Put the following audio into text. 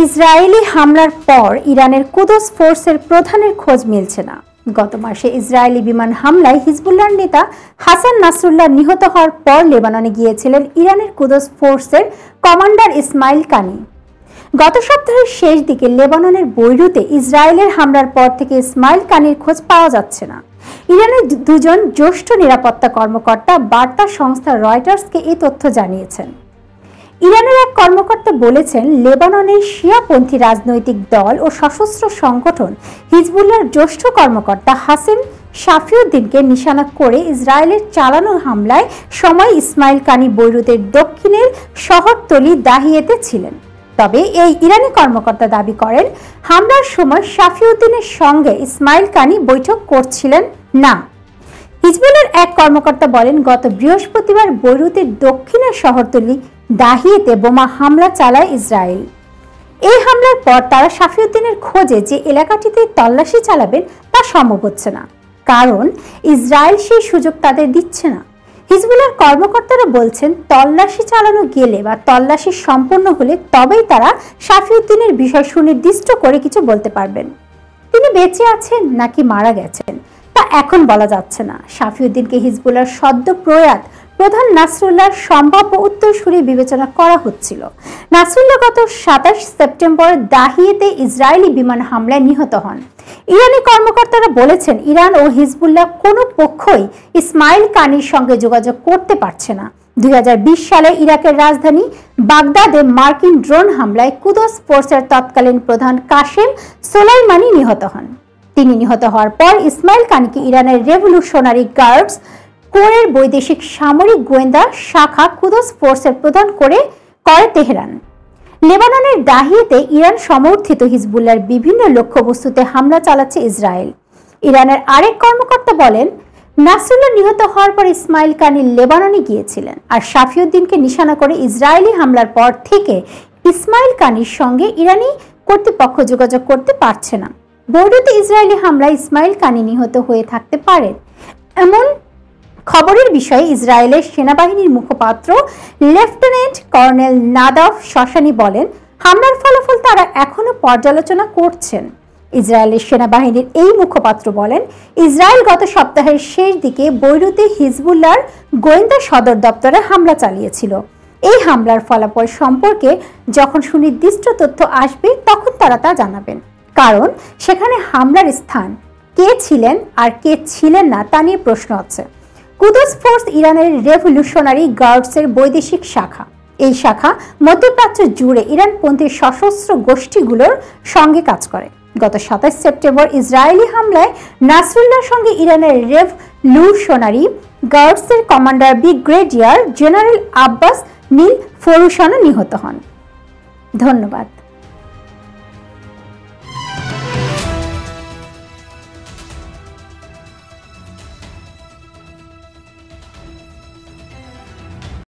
Israeli হামলার পর ইরানের কুদস ফোর্সের প্রধানের খোঁজ মিলছে না। গত মাসে ইসরায়েলি বিমান হামলায় হিজবুল্লাহর নেতা হাসান নাসরুল্লাহ নিহত হওয়ার পর লেবাননে গিয়েছিলেন ইরানের কুদস ফোর্সের কমান্ডার ইসমাইল কানি। গত সপ্তাহের শেষ দিকে লেবাননের বৈরুতে ইসরায়েলের হামলার পর থেকে ইসমাইল কানির খোঁজ পাওয়া যাচ্ছে না। ইরানের দুজন জ্যেষ্ঠ নিরাপত্তা কর্মকর্তা বার্তা সংস্থা রয়টার্সকে এই তথ্য জানিয়েছেন। ইরানের এক কর্মকর্তা বলেছেন, লেবাননের শিয়াপন্থী রাজনৈতিক দল ও সশস্ত্র সংগঠন হিজবুল্লাহর জ্যেষ্ঠ কর্মকর্তা হাসেম শাফিউদ্দিনকে নিশানা করে ইসরায়েলের চালানো হামলায় সময় ইসমাইল কানি বৈরুতের দক্ষিণের শহরতলি দাহিয়েতে ছিলেন। তবে এই ইরানি কর্মকর্তা দাবি করেন, হামলার সময় শাফিউদ্দিনের সঙ্গে ইসমাইল কানি বৈঠক করছিলেন না। হিজবুল্লাহর এক কর্মকর্তা বলেন, গত বৃহস্পতিবার বৈরুতের দক্ষিণের শহরতলি দাহিয়েতে বোমা হামলা চালায় ইসরায়েল। এই হামলার পর তারা শাফিউদ্দিনের খোঁজে যে এলাকাটিতে তল্লাশি চালাবেন তা সম্ভব হচ্ছে না, কারণ ইসরায়েল সেই সুযোগ তাদের দিচ্ছে না। হিজবুল্লাহর কর্মকর্তারা বলছেন, তল্লাশি চালানো গেলে বা তল্লাশি সম্পন্ন হলে তবেই তারা শাফিউদ্দিনের বিষয় সুনির্দিষ্ট করে কিছু বলতে পারবেন। তিনি বেঁচে আছেন নাকি মারা গেছেন তা এখন বলা যাচ্ছে না। শাফিউদ্দিনকে হিজবুল্লাহর সদ্য প্রয়াত প্রধান নাসরুল্লাহর সম্ভাব্য উত্তরসূরি বিবেচনা করা হচ্ছিল। নাসরুল্লাহ গত 27 সেপ্টেম্বর দাহিয়েতে ইসরায়েলি বিমান হামলায় নিহত হন। ইরানি কর্মকর্তারা বলেছেন, ইরান ও হিজবুল্লাহ কোনো পক্ষই ইসমাইল কানির সঙ্গে যোগাযোগ করতে পারছে না। 2020 সালে ইরাকের রাজধানী বাগদাদে মার্কিন ড্রোন হামলায় কুদস ফোর্সের তৎকালীন প্রধান কাশেম সোলাইমানি নিহত হন। তিনি নিহত হওয়ার পর ইসমাইল কানিকে ইরানের রেভলিউশনারি গার্ডস কোরের বৈদেশিক সামরিক গোয়েন্দা শাখা কুদস ফোর্সের প্রধান করে তেহরান। লেবাননের দাহিয়েতে ইরান সমর্থিত হিজবুল্লাহর বিভিন্ন লক্ষ্যবস্তুতে হামলা চালাচ্ছে ইসরায়েল। ইরানের আরেক কর্মকর্তা বলেন, নাসরুল্লাহ নিহত হওয়ার পর ইসমাইল কানি লেবাননে গিয়েছিলেন, আর শাফিউদ্দিনকে নিশানা করে ইসরায়েলি হামলার পর থেকে ইসমাইল কানির সঙ্গে ইরানি কর্তৃপক্ষ যোগাযোগ করতে পারছে না। বৈরুতে ইসরায়েলি হামলায় ইসমাইল কানি নিহত হয়ে থাকতে পারেন এমন খবরের বিষয়ে ইসরায়েলের সেনাবাহিনীর মুখপাত্র লেফটেন্যান্ট কর্নেল নাদাফ শশানি বলেন, হামলার ফলাফল তারা এখনো পর্যালোচনা করছেন। ইসরায়েলের সেনাবাহিনীর এই মুখপাত্র বলেন, ইসরায়েল গত সপ্তাহের শেষ দিকে বৈরুতে হিজবুল্লাহর গোয়েন্দা সদর দপ্তরে হামলা চালিয়েছিল। এই হামলার ফলাফল সম্পর্কে যখন সুনির্দিষ্ট তথ্য আসবে তখন তারা তা জানাবেন, কারণ সেখানে হামলার স্থান, কে ছিলেন আর কে ছিলেন না তা নিয়ে প্রশ্ন আছে। কুদস ফোর্স ইরানের রেভলিউশনারি গার্ডসের বৈদেশিক শাখা। এই শাখা মধ্যপ্রাচ্য জুড়ে ইরানপন্থী সশস্ত্র গোষ্ঠীগুলোর সঙ্গে কাজ করে। গত 27 সেপ্টেম্বর ইসরায়েলি হামলায় নাসরুল্লাহর সঙ্গে ইরানের রেভলিউশনারি গার্ডসের কমান্ডার ব্রিগেডিয়ার জেনারেল আব্বাস নীল ফরুশানও নিহত হন। ধন্যবাদ।